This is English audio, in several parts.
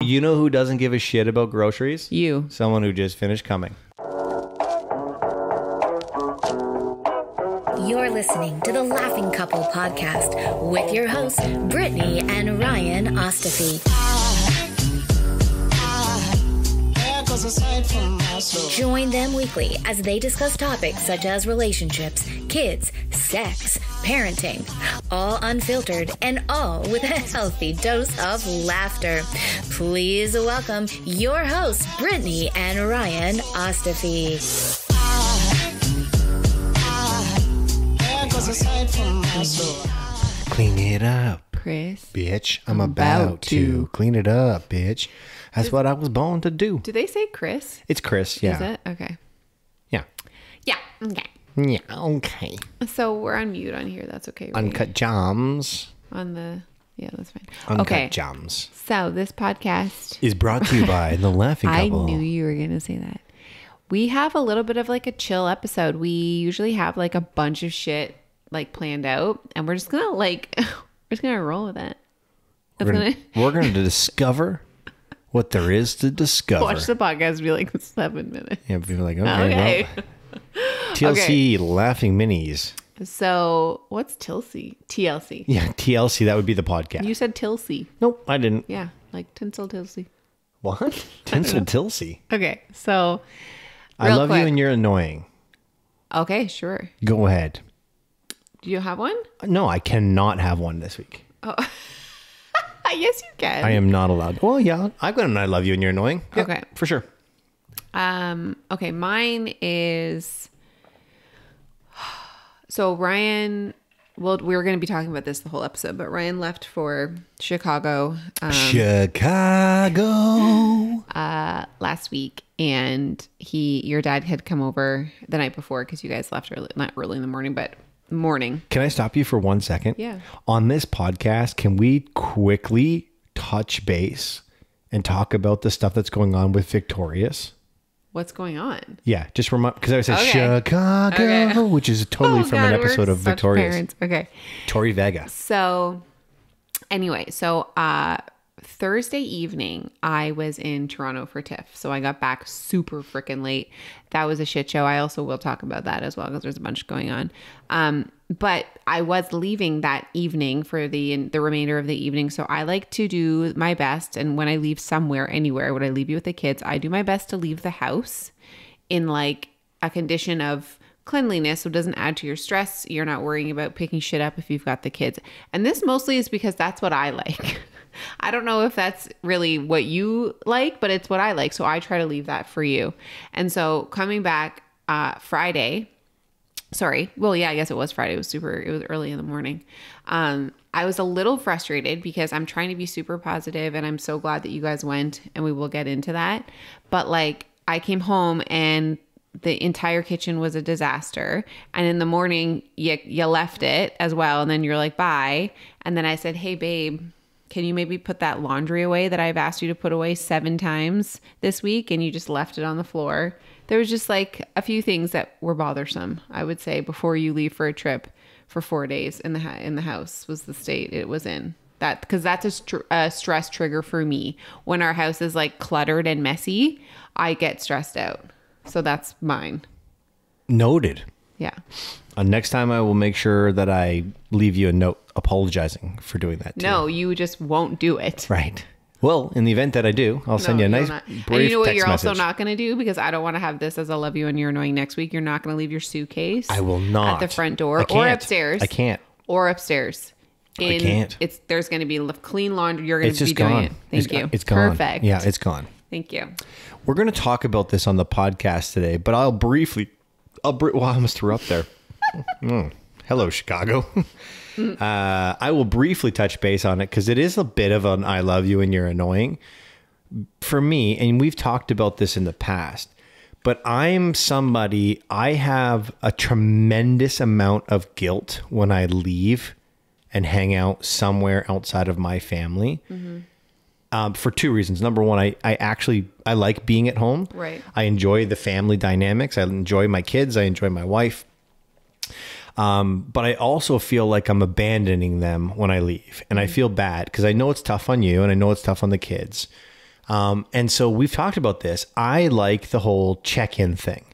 You know who doesn't give a shit about groceries? You. Someone who just finished coming. You're listening to the Laughing Couple podcast with your hosts, Brittany and Ryan Ostafy. Join them weekly as they discuss topics such as relationships, kids, sex, parenting, all unfiltered and all with a healthy dose of laughter. Please welcome your hosts, Brittany and Ryan Ostafy. Clean it up, Chris. bitch. I'm about to clean it up, bitch. That's what I was born to do. Do they say Chris? It's Chris, yeah. Is it? Okay. Yeah. Yeah. Okay. Yeah, okay. So we're on mute on here. That's okay, right? Uncut Jams. Yeah, that's fine. Uncut Okay. Jams. So this podcast Is brought to you by The Laughing I Couple. knew you were going to say that. We have a little bit of like a chill episode. We usually have like a bunch of shit like planned out, and we're just going to roll with it. We're going to discover what there is to discover. Watch the podcast and be like 7 minutes. Yeah, people are like, okay. Well, TLC Laughing Minis. So what's TLC? TLC. Yeah, TLC, that would be the podcast. You said Tilsy. Nope, I didn't. Yeah, like Tinsel Tilsy. What? Tinsel Tilsy. Okay, so I love you and you're annoying. Okay, sure. Go ahead. Do you have one? No, I cannot have one this week. Yes, you can. I am not allowed. Well, yeah, I've got an I love you and you're annoying. Yeah, Okay. for sure. Okay, mine is. So Ryan, well, we were going to be talking about this the whole episode, but Ryan left for Chicago Chicago. last week, and your dad had come over the night before because you guys left early, not early in the morning, but morning. Can I stop you for 1 second? Yeah. On this podcast, can we quickly touch base and talk about the stuff that's going on with Victorious? What's going on? Yeah, just remind, because I said Okay. Chicago, Okay. which is totally from an episode of such Victorious. parents. Okay. Tori Vega. So anyway, Thursday evening, I was in Toronto for TIFF. So I got back super freaking late. That was a shit show. I also will talk about that as well because there's a bunch going on. But I was leaving that evening for the remainder of the evening. So I like to do my best. And when I leave somewhere, anywhere, when I leave you with the kids, I do my best to leave the house in like a condition of cleanliness, so it doesn't add to your stress. You're not worrying about picking shit up if you've got the kids. And this mostly is because that's what I like. I don't know if that's really what you like, but it's what I like. So I try to leave that for you. And so coming back Friday, I guess it was Friday. It was early in the morning. I was a little frustrated because I'm trying to be super positive and I'm so glad that you guys went, and we will get into that. But like I came home and the entire kitchen was a disaster. And in the morning, you left it as well. And then you're like, bye. And then I said, hey, babe, can you maybe put that laundry away that I've asked you to put away 7 times this week? And you just left it on the floor. There was just like a few things that were bothersome, I would say, before you leave for a trip for 4 days in the house was the state it was in. That because that's a stress trigger for me. When our house is like cluttered and messy, I get stressed out. So that's mine. Noted. Yeah. Next time I will make sure that I leave you a note apologizing for doing that too. No, you just won't do it. Right. Well, in the event that I do, I'll send you a nice brief And you know what text you're message. also not going to do? Because I don't want to have this as a love you and you're annoying next week. You're not going to leave your suitcase. I will not. At the front door I can't. or upstairs. I can't. Or upstairs. I can't. There's going to be clean laundry. You're going It's to be just doing gone. it. Thank you. It's gone. Perfect. Yeah, it's gone. Thank you. We're going to talk about this on the podcast today, but I almost threw up there. Hello, Chicago. I will briefly touch base on it because it is a bit of an I love you and you're annoying for me. And we've talked about this in the past, but I have a tremendous amount of guilt when I leave and hang out somewhere outside of my family. For 2 reasons. Number one, I like being at home. Right. I enjoy the family dynamics. I enjoy my kids. I enjoy my wife. But I also feel like I'm abandoning them when I leave. And I feel bad because I know it's tough on you and I know it's tough on the kids. And so we've talked about this. I like the whole check-in thing.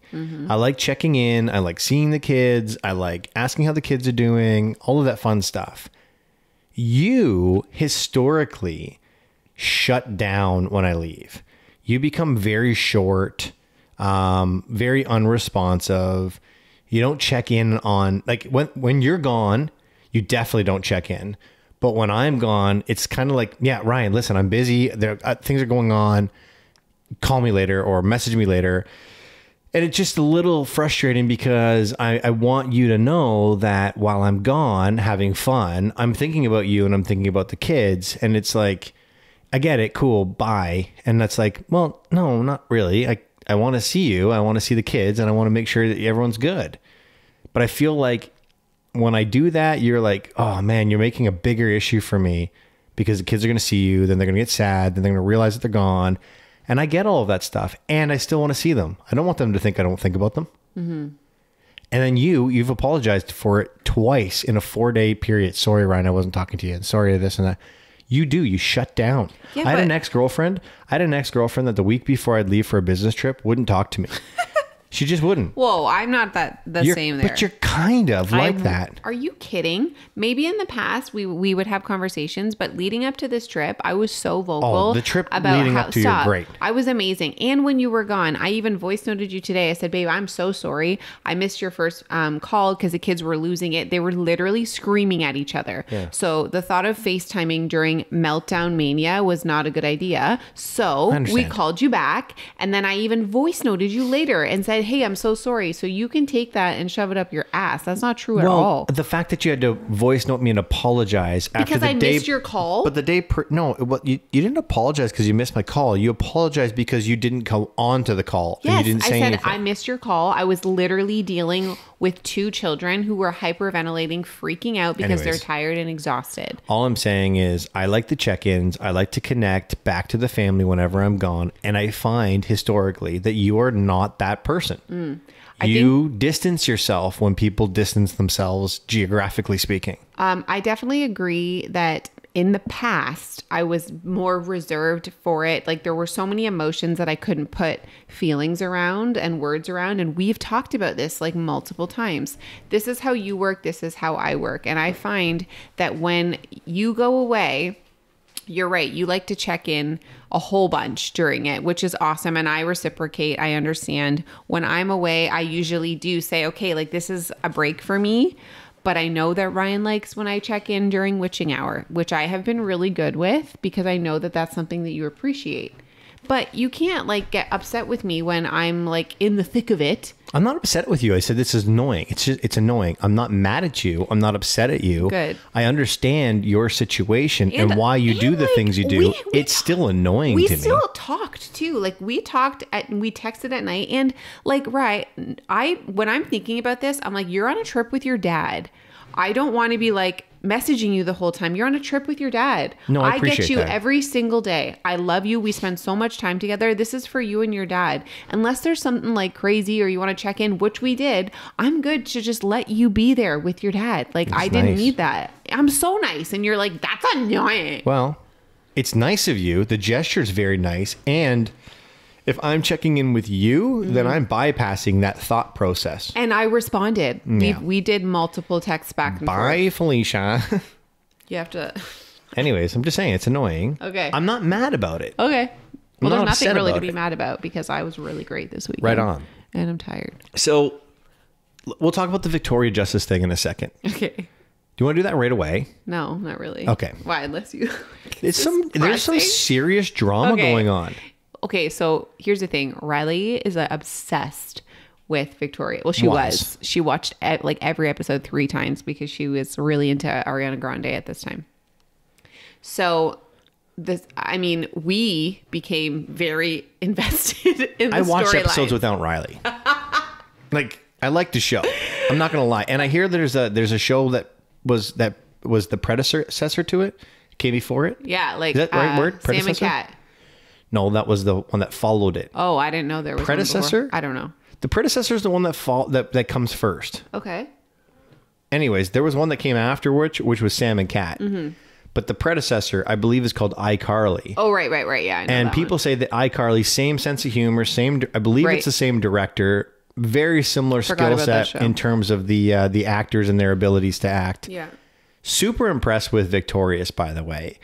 I like checking in. I like seeing the kids. I like asking how the kids are doing, all of that fun stuff. You historically shut down when I leave. You become very short, very unresponsive. You don't check in on, like, when you're gone, you definitely don't check in. But when I'm gone, it's kind of like, yeah, Ryan, listen, I'm busy. There things are going on. Call me later or message me later. And it's just a little frustrating because I want you to know that while I'm gone having fun, I'm thinking about you and I'm thinking about the kids. And it's like, I get it. Cool. Bye. And that's like, well, no, not really. I want to see you. I want to see the kids and I want to make sure that everyone's good. But I feel like when I do that, you're like, oh man, you're making a bigger issue for me because the kids are going to see you. Then they're going to get sad. Then they're going to realize that they're gone. And I get all of that stuff. And I still want to see them. I don't want them to think I don't think about them. And then you've apologized for it twice in a 4-day period. Sorry, Ryan, I wasn't talking to you. And sorry, this and that. You shut down. Yeah, I had an ex-girlfriend that the week before I'd leave for a business trip wouldn't talk to me. She just wouldn't. Whoa, I'm not the same there. But you're kind of like that. Are you kidding? Maybe in the past we would have conversations, but leading up to this trip, I was so vocal. Oh, the trip leading up to you're great. I was amazing. And when you were gone, I even voice noted you today. I said, babe, I'm so sorry. I missed your first call because the kids were losing it. They were literally screaming at each other. Yeah. So the thought of FaceTiming during meltdown mania was not a good idea. So we called you back. And then I even voice noted you later and said, hey, I'm so sorry. So you can take that and shove it up your ass. That's not true at all. The fact that you had to voice note me and apologize after the day. Because I missed your call? But the day... you didn't apologize because you missed my call. You apologized because you didn't go on to the call. Yes, and you didn't say I said anything. I missed your call. I was literally dealing with 2 children who were hyperventilating, freaking out because they're tired and exhausted. All I'm saying is I like the check-ins. I like to connect back to the family whenever I'm gone. And I find historically that you are not that person. You distance yourself when people distance themselves, geographically speaking. I definitely agree that in the past, I was more reserved for it. Like there were so many emotions that I couldn't put feelings around and words around. And we've talked about this like multiple times. This is how you work. This is how I work. And I find that when you go away, you're right. You like to check in a whole bunch during it, which is awesome. And I reciprocate. I understand. When I'm away, I usually do say, okay, like this is a break for me. But I know that Ryan likes when I check in during witching hour, which I have been really good with because I know that that's something that you appreciate. But you can't like get upset with me when I'm like in the thick of it. I'm not upset with you. I said this is annoying. It's annoying. I'm not mad at you. I'm not upset at you. Good. I understand your situation and why you do the things you do. It's still annoying to me. We still talked too. Like we texted at night and like, right. When I'm thinking about this, I'm like, you're on a trip with your dad. I don't want to be like messaging you the whole time. You're on a trip with your dad. No, I appreciate get you that. every single day. I love you. We spend so much time together. This is for you and your dad. Unless there's something like crazy or you want to check in, which we did, I'm good to just let you be there with your dad. Like That's I didn't nice. need that. I'm so nice. And you're like, that's annoying. Well, it's nice of you. The gesture's very nice. And if I'm checking in with you, then I'm bypassing that thought process. And I responded. Yeah. We did multiple texts back and Bye, forth. Felicia. You have to. Anyways, I'm just saying it's annoying. Okay. I'm not mad about it. Okay. Well, there's not nothing upset really to about be it. mad about because I was really great this weekend. Right on. And I'm tired. So we'll talk about the Victoria Justice thing in a second. Okay. Do you want to do that right away? No, not really. Okay. Why? Unless you. There's some serious drama Okay. going on. Okay, so here's the thing. Riley is obsessed with Victoria. Well, she was. She watched like every episode 3 times because she was really into Ariana Grande at this time. So we became very invested in the I watched storyline. episodes without Riley. Like I like the show. I'm not gonna lie. And I hear there's a show that was the predecessor to it. Came before it. Yeah, like is that the right word? Sam and Predecessor? Cat. No, that was the one that followed it. Oh, I didn't know there was Predecessor? one before. I don't know. The predecessor is the one that comes first. Okay. Anyways, there was one that came after which was Sam and Cat. but the predecessor, I believe, is called iCarly. Oh, right. Yeah. I know And that people one. say that iCarly, same sense of humor, I believe Right. it's the same director, very similar Forgot skill about that set show. in terms of the actors and their abilities to act. Yeah. Super impressed with Victorious, by the way.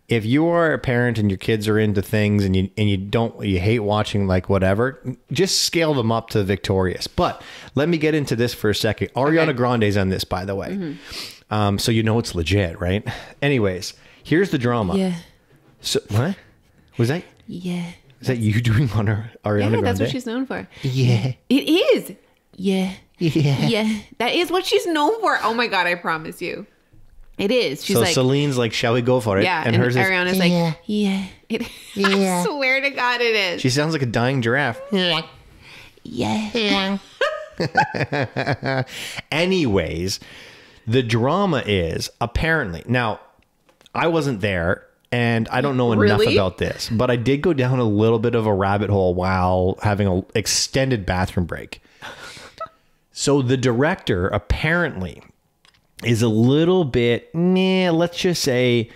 If you are a parent and your kids are into things and you hate watching like whatever, just scale them up to Victorious. But let me get into this for a second. Ariana Grande's on this, by the way. Mm-hmm. So you know it's legit, right? Anyways, here's the drama. Yeah. So what? Was that? Yeah. Is that you doing on Ariana Grande? Yeah, that's what she's known for. Yeah. It is. Yeah. Yeah. Yeah. That is what she's known for. Oh my God, I promise you. It is. She's So like, Celine's like, shall we go for it? yeah. And hers is, Ariana's like, yeah. I swear to God it is. she sounds like a dying giraffe. Yeah. Anyways, the drama is apparently, now I wasn't there and I don't know enough Really? about this, but I did go down a little bit of a rabbit hole while having an extended bathroom break. So the director apparently is a little bit, let's just say,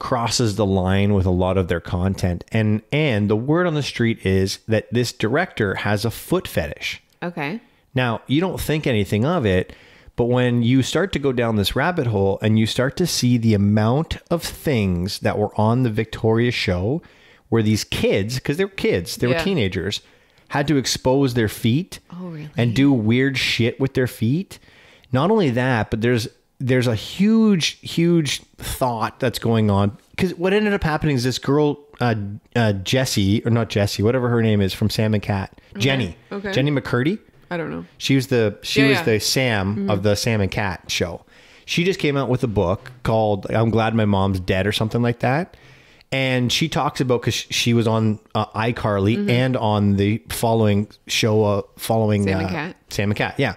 crosses the line with a lot of their content. And the word on the street is that this director has a foot fetish. Okay. Now, you don't think anything of it, but when you start to go down this rabbit hole and you start to see the amount of things that were on the Victoria show where these kids, because they were kids, they were Yeah. teenagers, had to expose their feet really? and do weird shit with their feet. Not only that, but there's a huge thought that's going on. Because what ended up happening is this girl, Jessie, or not Jessie, whatever her name is from Sam and Cat, Jenny. Okay. Jenny McCurdy. I don't know. She was the Yeah. the Sam of the Sam and Cat show. She just came out with a book called "I'm Glad My Mom's Dead" or something like that. And she talks about, because she was on iCarly and on the following show following Sam and Cat. Sam and Cat, yeah.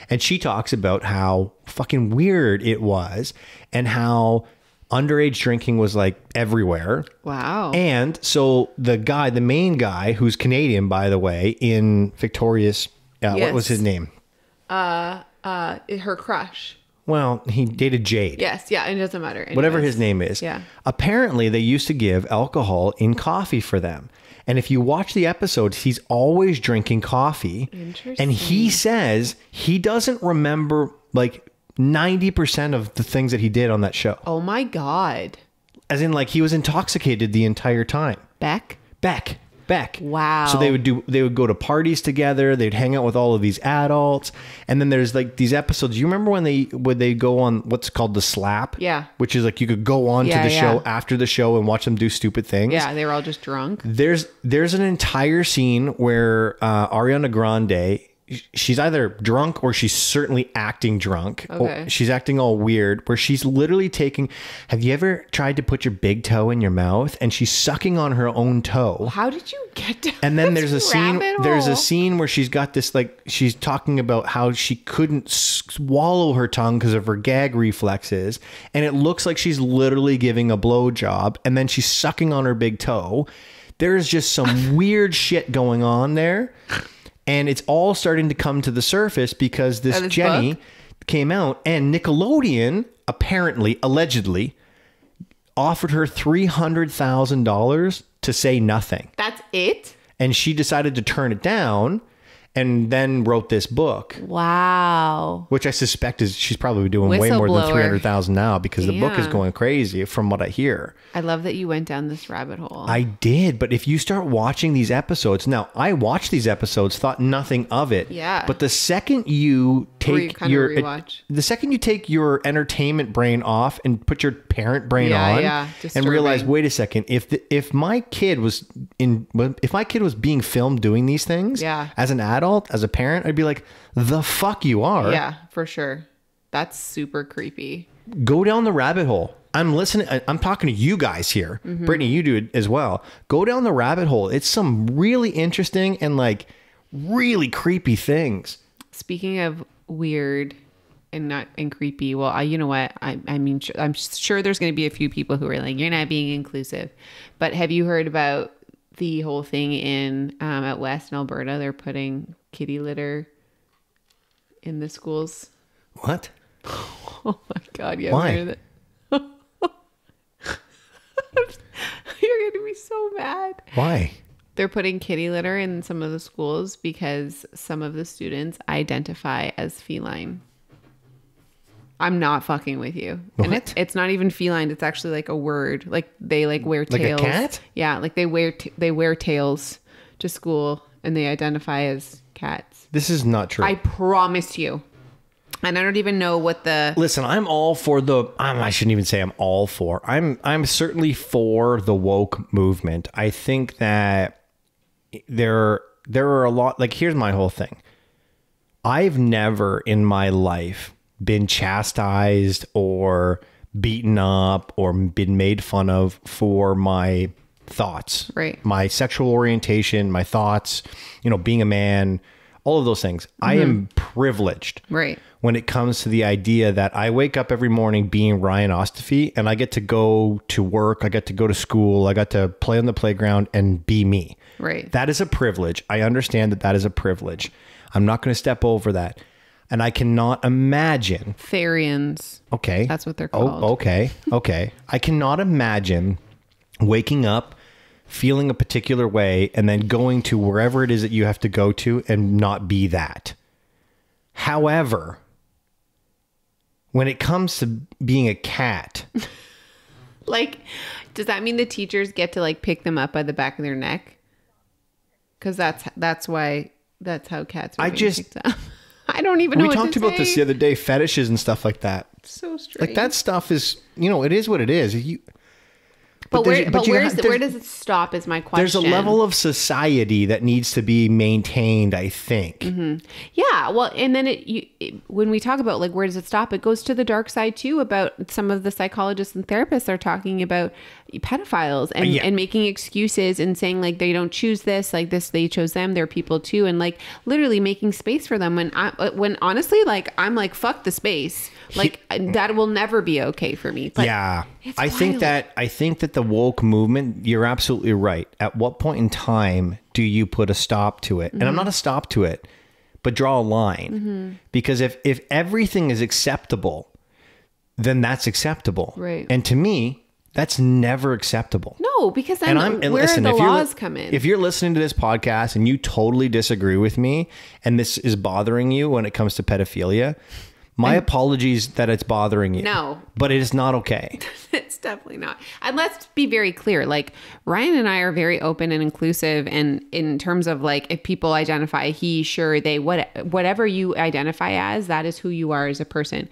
And she talks about how fucking weird it was and how underage drinking was like everywhere. Wow. And so the main guy, who's Canadian, by the way, in Victoria's, what was Yes. his name? Her crush. Well, he dated Jade. Yes. Yeah. It doesn't matter. Whatever Anyways. his name is. Yeah. Apparently, they used to give alcohol in coffee for them. And if you watch the episodes, he's always drinking coffee. Interesting. And he says he doesn't remember like 90% of the things that he did on that show. Oh my God. As in, like, he was intoxicated the entire time. Beck. So Wow. they would go to parties together. They'd hang out with all of these adults. And then there's like these episodes. You remember when they go on what's called the slap? Yeah. Which is like you could go on to Yeah, the show yeah. after the show and watch them do stupid things. Yeah. They were all just drunk. There's an entire scene where Ariana Grande, she's either drunk or she's certainly acting drunk. Okay. Or she's acting all weird, where she's literally taking, have you ever tried to put your big toe in your mouth? And she's sucking on her own toe. How did you get down And then this there's a rabbit scene where she's got this, like, she's talking about how she couldn't swallow her tongue because of her gag reflexes. And it looks like she's literally giving a blowjob. And then she's sucking on her big toe. There's just some weird shit going on there. And it's all starting to come to the surface because this this Jenny book? came out, and Nickelodeon apparently, allegedly, offered her $300,000 to say nothing. That's it? And she decided to turn it down and then wrote this book, Wow. which I suspect is she's probably doing way more than Whistleblower. 300,000 now, because the book is Damn. going crazy from what I hear. I love that you went down this rabbit hole. I did, but if you start watching these episodes, now I watched these episodes, thought nothing of it. Yeah. But the second you Or you take kinda your rewatch. the second you take your entertainment brain off and put your parent brain Yeah, on, yeah. and realize, Disturbing. wait a second, if my kid was being filmed doing these things, Yeah. as an adult, as a parent, I'd be like, the fuck you are. Yeah, for sure. That's super creepy. Go down the rabbit hole. I'm listening. I'm talking to you guys here. Mm-hmm. Brittany, you do it as well. Go down the rabbit hole. It's some really interesting and like really creepy things. Speaking of weird and creepy, well, you know what? I mean, I'm sure there's going to be a few people who are like, you're not being inclusive. But have you heard about the whole thing in at West in Alberta? They're putting kitty litter in the schools. What? Oh my God! Yeah. Why? Heard that. me so mad. Why? They're putting kitty litter in some of the schools because some of the students identify as feline. I'm not fucking with you. What? And it's not even feline. It's actually like a word. Like they like wear tails. Like a cat? Yeah, like they wear tails to school and they identify as cats. This is not true. I promise you. And I don't even know what the... Listen, I'm all for the... I shouldn't even say I'm all for. I'm certainly for the woke movement. I think that there are a lot... Like, here's my whole thing. I've never in my life been chastised or beaten up or been made fun of for my thoughts. Right. My sexual orientation, my thoughts, being a man, all of those things. I am privileged. Right. When it comes to the idea that I wake up every morning being Ryan Ostafy and I get to go to work, I get to go to school, I got to play on the playground and be me. Right. That is a privilege. I understand that is a privilege. I'm not going to step over that. And I cannot imagine. Therians. Okay. That's what they're called. Oh, okay. Okay. I cannot imagine waking up, feeling a particular way, and then going to wherever it is that you have to go to and not be that. However, when it comes to being a cat... Like, does that mean the teachers get to like pick them up by the back of their neck? Because that's how cats are being picked up. I don't even know what to say. We talked about this the other day, fetishes and stuff like that. So strange. Like that stuff is, it is what it is. But where does it stop is my question. There's a level of society that needs to be maintained, I think. Mm-hmm. Yeah. Well, and then when we talk about like, where does it stop? It goes to the dark side too, about some of the psychologists and therapists are talking about pedophiles and making excuses and saying like, they don't choose this, like this, they chose them, they're people too. And like literally making space for them when honestly, like, I'm like, fuck the space. Like that will never be okay for me. But yeah. I think that the woke movement, you're absolutely right. At what point in time do you put a stop to it? And I'm not a stop to it, but draw a line. Because if everything is acceptable, then that's acceptable. Right. And to me, that's never acceptable. No, because then where listen, the laws come in. If you're listening to this podcast and you totally disagree with me and this is bothering you when it comes to pedophilia, my apologies that it's bothering you. No. But it is not okay. It's definitely not. And let's be very clear. Like, Ryan and I are very open and inclusive. And in terms of like, if people identify he, sure, they, whatever you identify as, that is who you are as a person.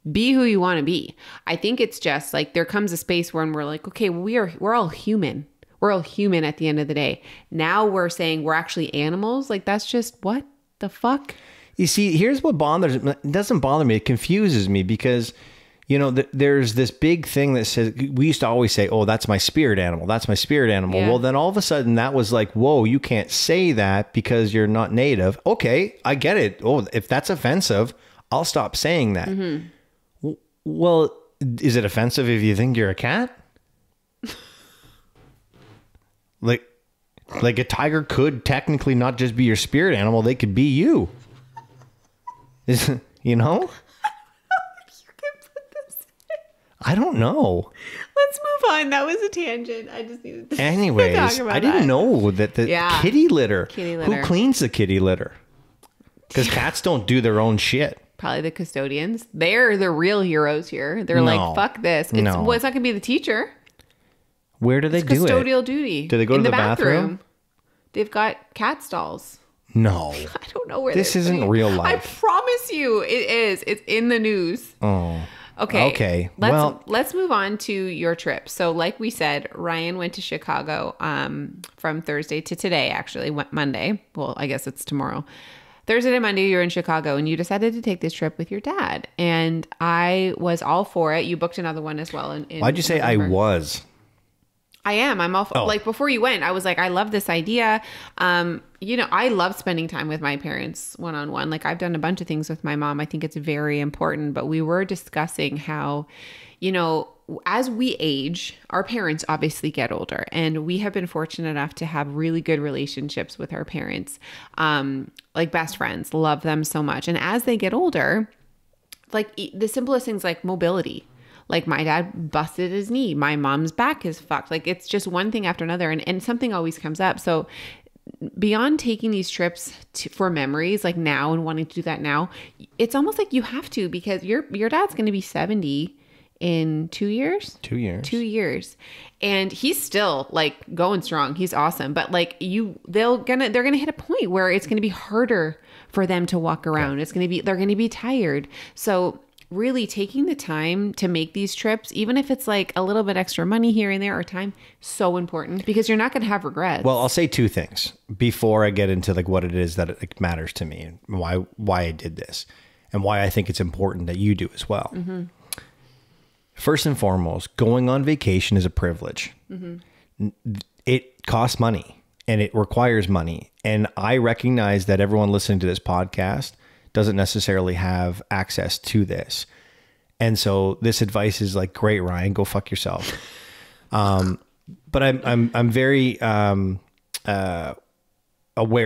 Be who you want to be. I think it's just like, there comes a space when we're like, okay, we're all human. We're all human at the end of the day. Now we're saying we're actually animals. Like, that's just what the fuck? You see, here's what bothers me. It doesn't bother me. It confuses me because, there's this big thing that says, we used to always say, oh, that's my spirit animal. That's my spirit animal. Yeah. Well, then all of a sudden that was like, whoa, you can't say that because you're not native. Okay, I get it. Oh, if that's offensive, I'll stop saying that. Mm-hmm. Well, is it offensive if you think you're a cat? Like a tiger could technically not just be your spirit animal. They could be you. You know? I don't know. Let's move on. That was a tangent. I just needed to Anyways, talk about I didn't know that the kitty litter. Who cleans the kitty litter? Because cats don't do their own shit. Probably the custodians. They're the real heroes here. They're like, fuck this. It's not going to be the teacher. Where do they do it? Custodial duty. Do they go to the bathroom? They've got cat stalls. No. I don't know where this isn't real life. I promise you it is. It's in the news. Oh. Okay. Let's move on to your trip. So like we said, Ryan went to Chicago from Thursday to today, actually, Monday. Well, I guess it's tomorrow. Thursday to Monday, you're in Chicago and you decided to take this trip with your dad. And I was all for it. You booked another one as well. Why'd you say November. I was? I am. I'm all like, before you went, I was like, I love this idea. I love spending time with my parents one-on-one. Like, I've done a bunch of things with my mom. I think it's very important, but we were discussing how, as we age, our parents obviously get older, and we have been fortunate enough to have really good relationships with our parents. Like best friends, love them so much. And as they get older, like the simplest things like mobility. Like my dad busted his knee. My mom's back is fucked. Like it's just one thing after another. And something always comes up. So beyond taking these trips for memories, like now and wanting to do that now, it's almost like you have to, because your dad's going to be 70 in 2 years. 2 years. 2 years. And he's still like going strong. He's awesome. But like they're gonna hit a point where it's gonna be harder for them to walk around. They're gonna be tired. So really taking the time to make these trips, even if it's like a little bit extra money here and there or time, so important, because you're not gonna have regrets. Well, I'll say two things before I get into like what it is that it matters to me and why I did this and why I think it's important that you do as well. Mm-hmm. First and foremost, going on vacation is a privilege. Mm-hmm. It costs money and it requires money. And I recognize that everyone listening to this podcast doesn't necessarily have access to this. And so this advice is like, great, Ryan, go fuck yourself. But I'm very aware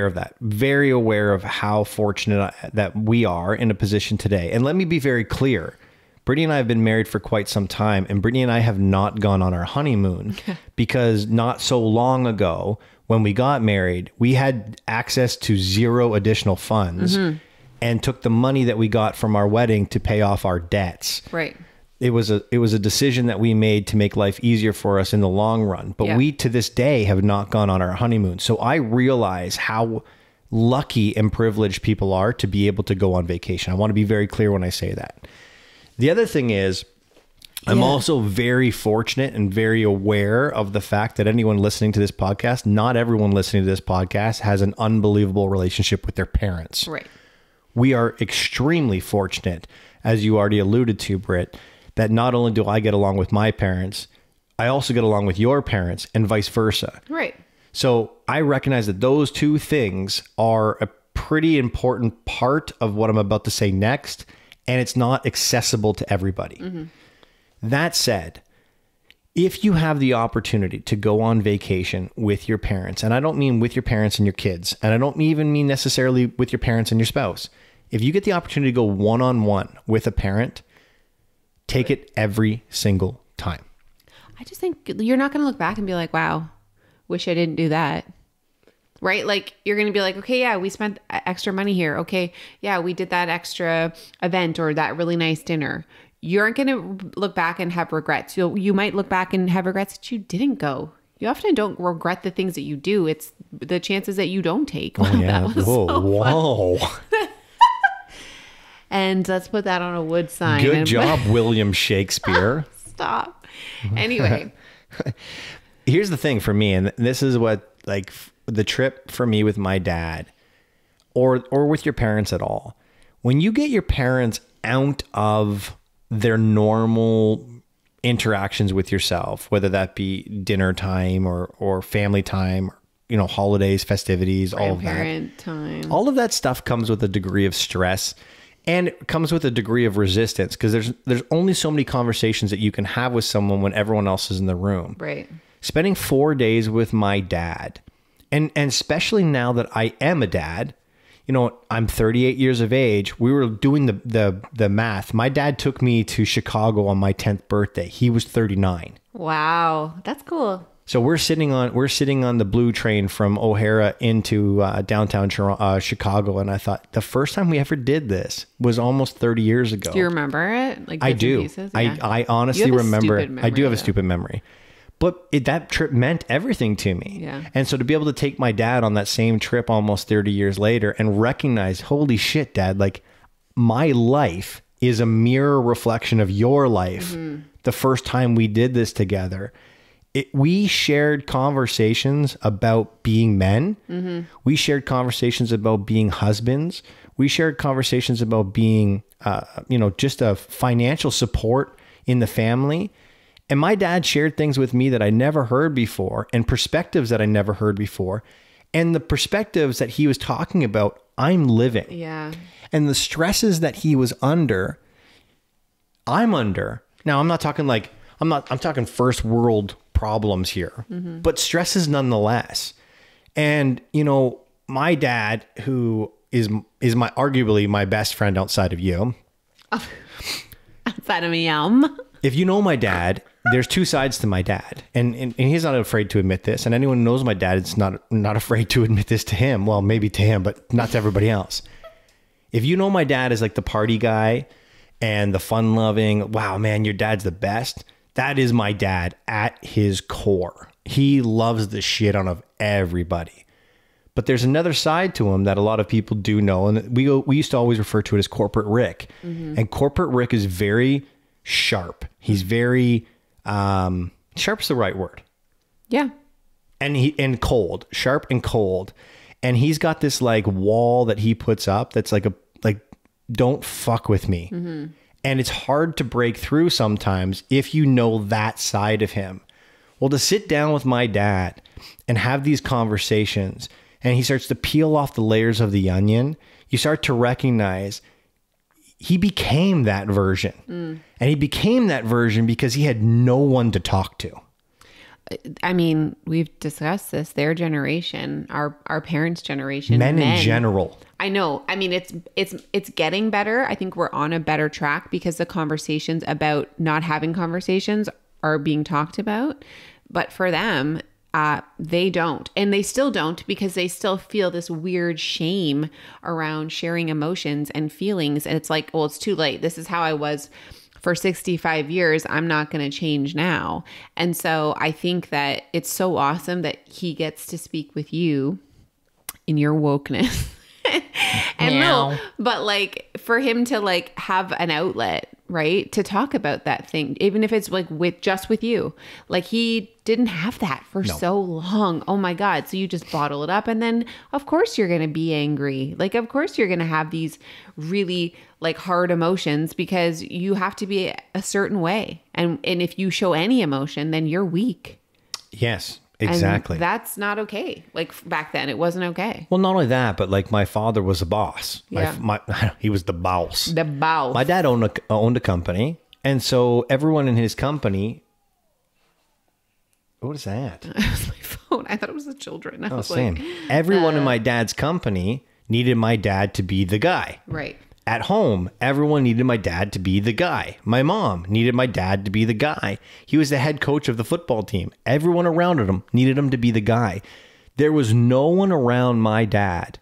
of that, very aware of how fortunate that we are in a position today. And let me be very clear. Brittany and I have been married for quite some time, and Brittany and I have not gone on our honeymoon because not so long ago when we got married, we had access to zero additional funds and took the money that we got from our wedding to pay off our debts. Right. It was a decision that we made to make life easier for us in the long run. But we, to this day, have not gone on our honeymoon. So I realize how lucky and privileged people are to be able to go on vacation. I want to be very clear when I say that. The other thing is, I'm also very fortunate and very aware of the fact that anyone listening to this podcast, not everyone listening to this podcast has an unbelievable relationship with their parents. Right. We are extremely fortunate, as you already alluded to, Britt, that not only do I get along with my parents, I also get along with your parents and vice versa. Right. So I recognize that those two things are a pretty important part of what I'm about to say next. And it's not accessible to everybody. Mm-hmm. That said, if you have the opportunity to go on vacation with your parents, and I don't mean with your parents and your kids, and I don't even mean necessarily with your parents and your spouse. If you get the opportunity to go one-on-one with a parent, take it every single time. I just think you're not going to look back and be like, wow, wish I didn't do that. Right? Like you're going to be like, okay, yeah, we spent extra money here. Okay. Yeah, we did that extra event or that really nice dinner. You aren't going to look back and have regrets. You might look back and have regrets that you didn't go. You often don't regret the things that you do. It's the chances that you don't take. Oh, yeah. Whoa. And let's put that on a wood sign. Good job, William Shakespeare. Stop. Anyway. Here's the thing for me, and this is what like the trip for me with my dad or with your parents at all. When you get your parents out of their normal interactions with yourself, whether that be dinner time or family time, you know, holidays, festivities, all of that. Grandparent time. All of that stuff comes with a degree of stress and it comes with a degree of resistance because there's only so many conversations that you can have with someone when everyone else is in the room. Right. Spending 4 days with my dad, and especially now that I am a dad, you know, I'm 38 years of age. We were doing the math. My dad took me to Chicago on my 10th birthday. He was 39. Wow, that's cool. So we're sitting on the blue train from O'Hara into downtown Chicago, and I thought the first time we ever did this was almost 30 years ago. Do you remember it? Like I do. Pieces? Yeah. I honestly remember. Memory, I do have a stupid memory. But that trip meant everything to me. Yeah. And so to be able to take my dad on that same trip almost 30 years later and recognize, holy shit, Dad, like my life is a mirror reflection of your life. Mm-hmm. The first time we did this together, we shared conversations about being men. Mm-hmm. We shared conversations about being husbands. We shared conversations about being, just a financial support in the family. And my dad shared things with me that I never heard before and perspectives that I never heard before. And the perspectives that he was talking about, I'm living. Yeah. And the stresses that he was under, I'm under. Now, I'm not talking I'm talking first world problems here, mm-hmm. but stresses nonetheless. And, you know, my dad, who is arguably my best friend outside of you. Outside of me, If you know my dad, there's two sides to my dad. And he's not afraid to admit this. And anyone who knows my dad is not afraid to admit this to him. Well, maybe to him, but not to everybody else. If you know my dad as like the party guy and the fun loving, wow, man, your dad's the best. That is my dad at his core. He loves the shit out of everybody. But there's another side to him that a lot of people do know. And we used to always refer to it as Corporate Rick. Mm-hmm. And Corporate Rick is very sharp. He's very, sharp's the right word. Yeah. And cold, sharp and cold. And he's got this like wall that he puts up that's like don't fuck with me. Mm-hmm. And it's hard to break through sometimes if you know that side of him. Well, to sit down with my dad and have these conversations and he starts to peel off the layers of the onion, you start to recognize he became that version. Mm. And he became that version because he had no one to talk to. I mean, we've discussed this, their generation, our parents' generation. Men in general. I know. I mean, it's getting better. I think we're on a better track because the conversations about not having conversations are being talked about. But for them, they don't. And they still don't because they still feel this weird shame around sharing emotions and feelings. And it's like, well, it's too late. This is how I was for 65 years. I'm not going to change now. And so I think that it's so awesome that he gets to speak with you in your wokeness. And no, but like for him to like have an outlet, right, to talk about that thing, even if it's like with you, like he didn't have that for so long. Oh my God. So you just bottle it up. And then of course you're going to be angry. Like, of course you're going to have these really like hard emotions because you have to be a certain way. And if you show any emotion, then you're weak. Yes. Exactly. And that's not okay. Like back then, it wasn't okay. Well, not only that, but like my father was a boss. Yeah. He was the boss. The boss. My dad owned a company. And so everyone in his company. What is that? It was my phone. I thought it was the children. I was same. Like, everyone in my dad's company needed my dad to be the guy. Right. At home, everyone needed my dad to be the guy. My mom needed my dad to be the guy. He was the head coach of the football team. Everyone around him needed him to be the guy. There was no one around my dad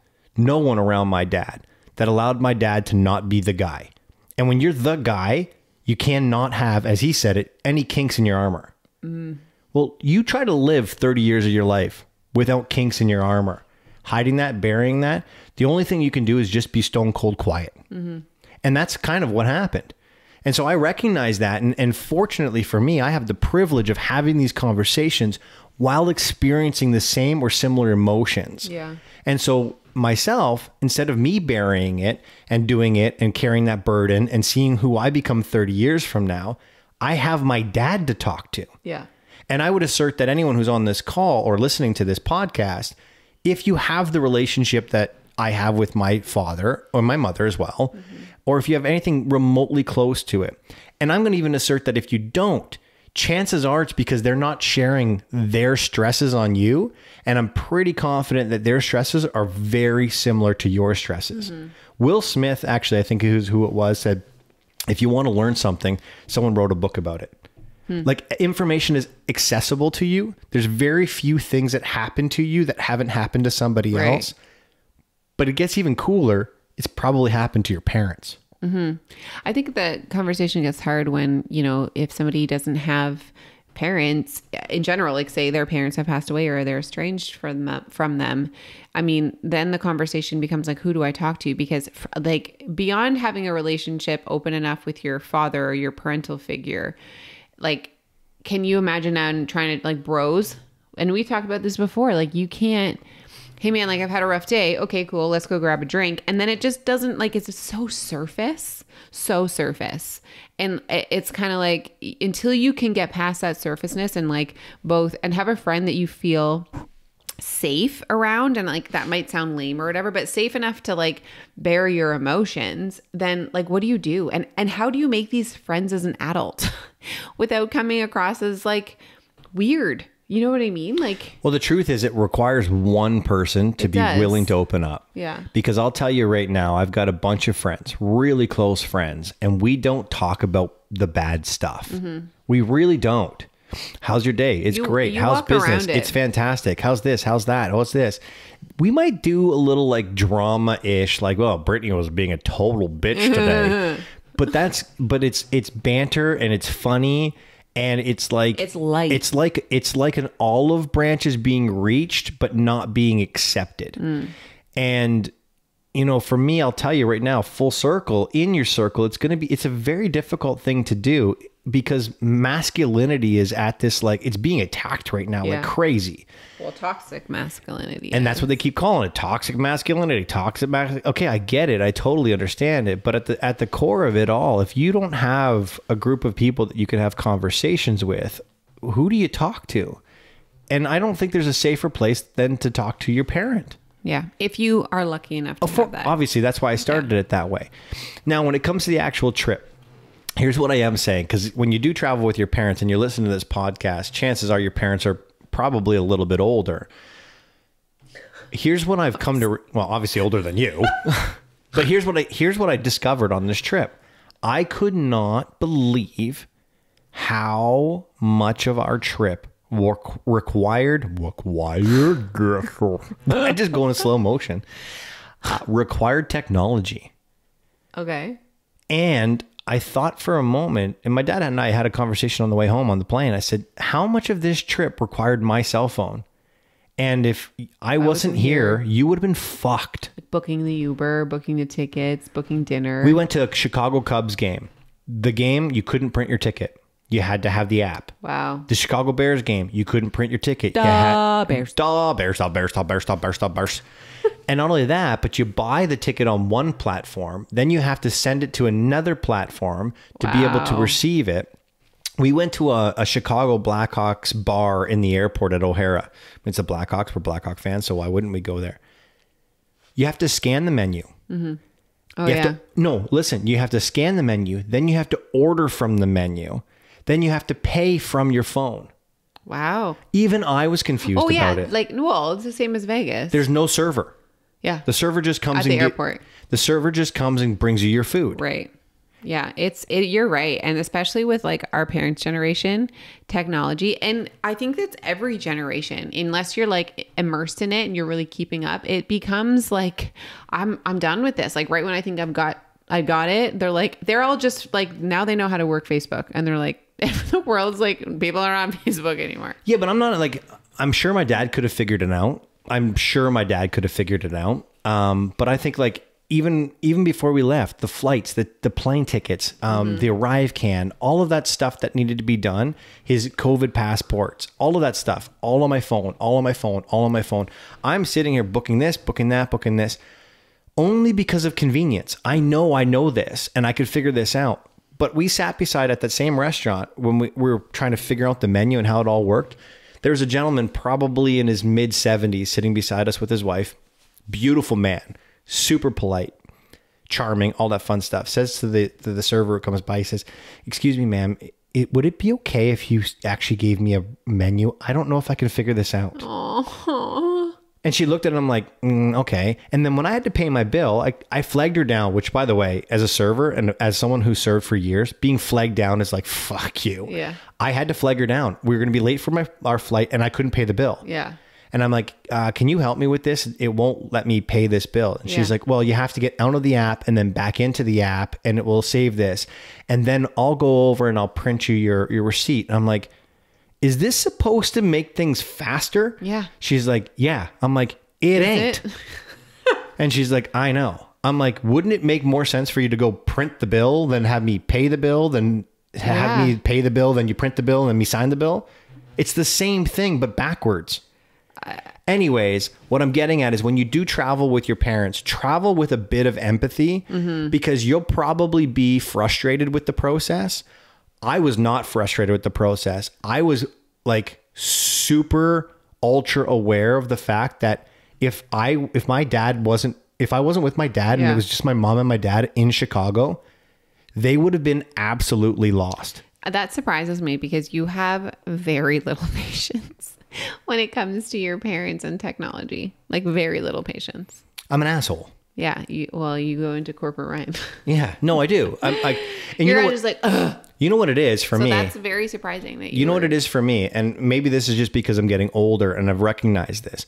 that allowed my dad to not be the guy. And when you're the guy, you cannot have, as he said it, any kinks in your armor. Mm. Well, you try to live 30 years of your life without kinks in your armor. Hiding that, burying that, the only thing you can do is just be stone cold quiet. Mm-hmm. And that's kind of what happened. And so I recognize that. And fortunately for me, I have the privilege of having these conversations while experiencing the same or similar emotions. Yeah. And so myself, instead of me burying it and doing it and carrying that burden and seeing who I become 30 years from now, I have my dad to talk to. Yeah. And I would assert that anyone who's on this call or listening to this podcast, if you have the relationship that I have with my father or my mother as well, mm-hmm. or if you have anything remotely close to it, and I'm going to even assert that if you don't, chances are it's because they're not sharing their stresses on you. And I'm pretty confident that their stresses are very similar to your stresses. Mm-hmm. Will Smith, actually, I think is who it was, said, if you want to learn something, someone wrote a book about it. Like information is accessible to you. There's very few things that happen to you that haven't happened to somebody else. But it gets even cooler. It's probably happened to your parents. Mm-hmm. I think the conversation gets hard when, if somebody doesn't have parents in general, like say their parents have passed away or they're estranged from them. I mean, then the conversation becomes like, who do I talk to? Because like beyond having a relationship open enough with your father or your parental figure, like, can you imagine now trying to like bros? And we talked about this before. Like you can't, hey man, like I've had a rough day. Okay, cool. Let's go grab a drink. And then it just doesn't like, it's so surface. And it's kind of like until you can get past that surfaceness and like both and have a friend that you feel safe around, and like that might sound lame or whatever, but safe enough to like bear your emotions, then like what do you do? And how do you make these friends as an adult without coming across as like weird? You know what I mean? Like, well, the truth is it requires one person to be willing to open up. Yeah. Because I'll tell you right now, I've got a bunch of friends, really close friends, and we don't talk about the bad stuff. We really don't. How's your day? It's great. How's walk around business? it. It's fantastic. How's this? How's that? What's this? We might do a little like drama-ish, like, well, Brittany was being a total bitch today. But it's banter and it's funny and it's like it's light. It's like an olive branch is being reached but not being accepted. And you know, for me, I'll tell you right now, full circle, in your circle, it's a very difficult thing to do because masculinity is at this, like, it's being attacked right now like crazy. Well, toxic masculinity. And that's what they keep calling it. Toxic masculinity, Okay, I get it. I totally understand it. But at the core of it all, if you don't have a group of people that you can have conversations with, who do you talk to? And I don't think there's a safer place than to talk to your parent. Yeah, if you are lucky enough to have that. Obviously, that's why I started it that way. Now, when it comes to the actual trip, here's what I am saying. Because when you do travel with your parents and you're listening to this podcast, chances are your parents are probably a little bit older. Here's what I've come to... Well, obviously older than you. But here's what I discovered on this trip. I could not believe how much of our trip required I just go in slow motion. Required technology. Okay. And I thought for a moment, and my dad and I had a conversation on the way home on the plane. I said, how much of this trip required my cell phone? And if I wasn't here, you would have been fucked. Booking the Uber, booking the tickets, booking dinner. We went to a Chicago Cubs game. The game, you couldn't print your ticket. You had to have the app. Wow. The Chicago Bears game, you couldn't print your ticket. Bears. Bears. And not only that, but you buy the ticket on one platform, then you have to send it to another platform to be able to receive it. We went to a Chicago Blackhawks bar in the airport at O'Hara. It's a Blackhawks. We're Blackhawk fans, so why wouldn't we go there? You have to scan the menu. Mm-hmm. Oh, yeah. Listen, you have to scan the menu, then you have to order from the menu. Then you have to pay from your phone. Wow. Even I was confused about it. Like, well, it's the same as Vegas. There's no server. Yeah. The server just comes at the airport. The server just comes and brings you your food. Right. Yeah, you're right. And especially with like our parents' generation, technology, and I think that's every generation, unless you're like immersed in it and you're really keeping up, it becomes like, I'm done with this. Like right when I think I got it, they're all just like, now they know how to work Facebook, and they're like, the world's like, people aren't on Facebook anymore. Yeah, but I'm not like, I'm sure my dad could have figured it out. But I think like, even before we left, the flights, the plane tickets, the arrive can, all of that stuff that needed to be done, his COVID passports, all of that stuff, all on my phone. I'm sitting here booking this, booking that, booking this, only because of convenience. I know this, and I could figure this out. But we sat beside at that same restaurant when we were trying to figure out the menu and how it all worked. There was a gentleman probably in his mid 70s sitting beside us with his wife. Beautiful man. Super polite, charming, all that fun stuff. Says to the server who comes by, he says, "Excuse me, ma'am, would it be okay if you actually gave me a menu? I don't know if I can figure this out." Aww. And she looked at him like, okay. And then when I had to pay my bill, I flagged her down, which, by the way, as a server and as someone who served for years, being flagged down is like, fuck you. Yeah. I had to flag her down. We were going to be late for our flight, and I couldn't pay the bill. Yeah. And I'm like, can you help me with this? It won't let me pay this bill. And she's like, well, you have to get out of the app and then back into the app, and it will save this. And then I'll go over and I'll print you your receipt. And I'm like, is this supposed to make things faster? Yeah. She's like, yeah. I'm like, it ain't. And she's like, I know. I'm like, wouldn't it make more sense for you to go print the bill than have me pay the bill, than have me pay the bill, then you print the bill and then me sign the bill? It's the same thing, but backwards. Anyways, what I'm getting at is when you do travel with your parents, travel with a bit of empathy, because you'll probably be frustrated with the process. I was not frustrated with the process. I was like super ultra aware of the fact that if I wasn't with my dad and it was just my mom and my dad in Chicago, they would have been absolutely lost. That surprises me because you have very little patience. when it comes to your parents and technology. Like very little patience. I'm an asshole. Yeah. You go into corporate Ryan. Yeah. No, I do. And You're just like, ugh. You know what it is for me? So that's very surprising that you know what it is for me? And maybe this is just because I'm getting older and I've recognized this.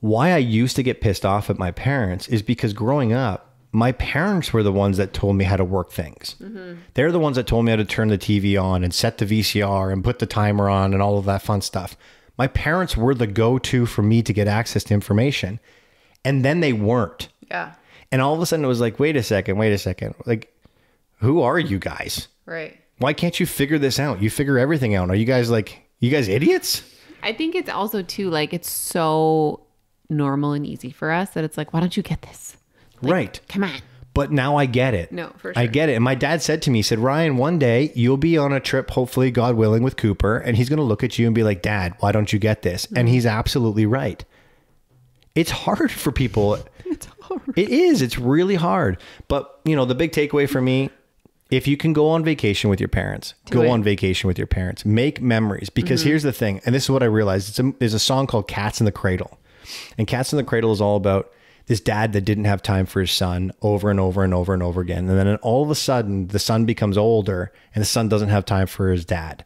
Why I used to get pissed off at my parents is because growing up, my parents were the ones that told me how to work things. Mm-hmm. They're the ones that told me how to turn the TV on and set the VCR and put the timer on and all of that fun stuff. My parents were the go-to for me to get access to information. And then they weren't. Yeah. And all of a sudden it was like, wait a second. Like, who are you guys? Right. Why can't you figure this out? You figure everything out. Are you guys idiots? I think it's also too, like, it's so normal and easy for us that it's like, why don't you get this? Like, right. Come on. But now I get it. No, for sure. I get it. And my dad said to me, he said, Ryan, one day you'll be on a trip, hopefully, God willing, with Cooper. And he's going to look at you and be like, Dad, why don't you get this? Mm-hmm. And he's absolutely right. It's hard for people. It's hard. It is. It's really hard. But, the big takeaway for me, if you can go on vacation with your parents, go on vacation with your parents. Make memories. Because here's the thing. And this is what I realized. There's a song called Cats in the Cradle. And Cats in the Cradle is all about this dad that didn't have time for his son over and over and over and over again. And then all of a sudden, the son becomes older and the son doesn't have time for his dad.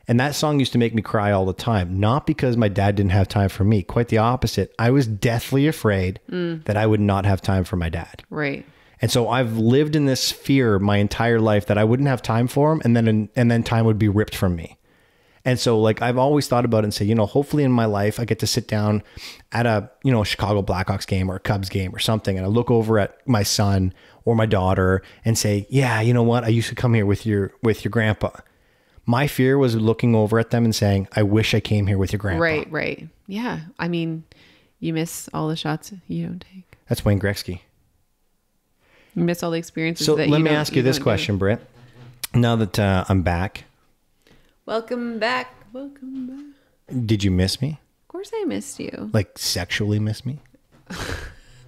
And that song used to make me cry all the time. Not because my dad didn't have time for me. Quite the opposite. I was deathly afraid that I would not have time for my dad. Right. And so I've lived in this fear my entire life that I wouldn't have time for him and then time would be ripped from me. And so like I've always thought about it and say, hopefully in my life I get to sit down at a, Chicago Blackhawks game or a Cubs game or something. And I look over at my son or my daughter and say, yeah, you know what? I used to come here with your grandpa. My fear was looking over at them and saying, I wish I came here with your grandpa. Right. Yeah. I mean, you miss all the shots you don't take. That's Wayne Gretzky. You miss all the experiences. So let me ask you this question, Britt. Now that I'm back. Welcome back. Did you miss me? Of course I missed you. Like sexually miss me?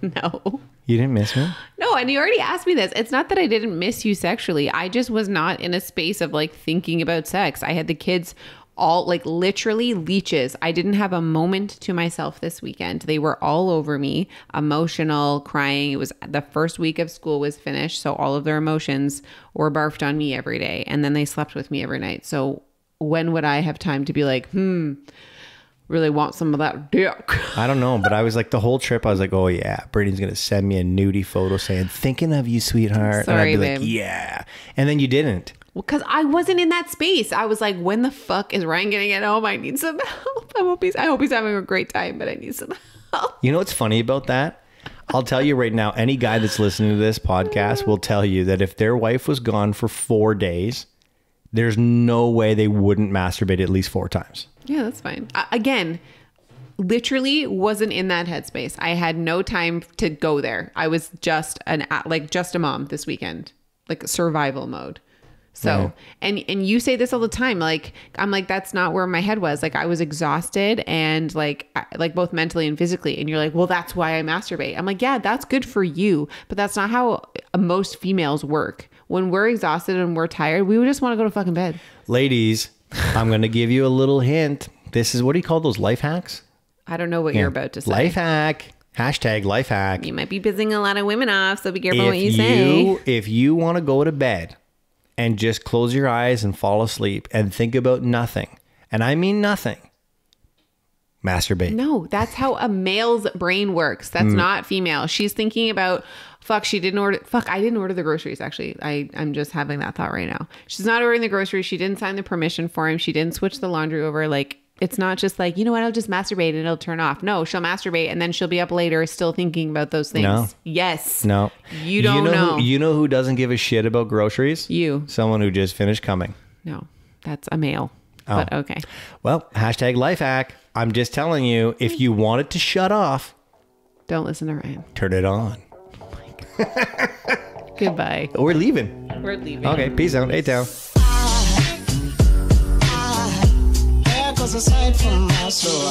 No. You didn't miss me? No, and you already asked me this. It's not that I didn't miss you sexually. I just was not in a space of like thinking about sex. I had the kids all like literally leeches. I didn't have a moment to myself this weekend. They were all over me, emotional, crying. It was the first week of school was finished. So all of their emotions were barfed on me every day. And then they slept with me every night. So when would I have time to be like, really want some of that dick? I don't know, but I was like the whole trip, I was like, oh yeah, Brittany's going to send me a nudie photo saying, thinking of you, sweetheart. Sorry, and I'd be babe. like, yeah. And then you didn't. Well, because I wasn't in that space. I was like, when the fuck is Ryan getting it home? I need some help. I hope he's having a great time, but I need some help. You know what's funny about that? I'll tell you right now, any guy that's listening to this podcast will tell you that if their wife was gone for 4 days, there's no way they wouldn't masturbate at least 4 times. Yeah, that's fine. Again, literally wasn't in that headspace. I had no time to go there. I was just a mom this weekend, like survival mode. So, and you say this all the time. Like, I'm like, that's not where my head was. Like, I was exhausted and like both mentally and physically. And you're like, well, that's why I masturbate. I'm like, yeah, that's good for you. But that's not how most females work. When we're exhausted and we're tired, we would just want to go to fucking bed. Ladies, I'm going to give you a little hint. This is, what do you call those, life hacks? I don't know what you're about to say. Life hack. Hashtag life hack. You might be pissing a lot of women off, so be careful what you say. If you want to go to bed and just close your eyes and fall asleep and think about nothing, and I mean nothing, masturbate. No, that's how a male's brain works. That's not female. She's thinking about, I didn't order the groceries. Actually, I'm just having that thought right now. She's not ordering the groceries. She didn't sign the permission form. She didn't switch the laundry over. Like, it's not just like, you know what, I'll just masturbate and it'll turn off. No, she'll masturbate and then she'll be up later still thinking about those things. No. Yes. No. You don't know. You know who doesn't give a shit about groceries? You. Someone who just finished coming. No, that's a male. Oh. But okay. Well, hashtag life hack. I'm just telling you, if you want it to shut off, don't listen to Ryan. Turn it on. Goodbye. We're leaving. We're leaving. Okay, peace out. A-Town. There goes a sight from my soul.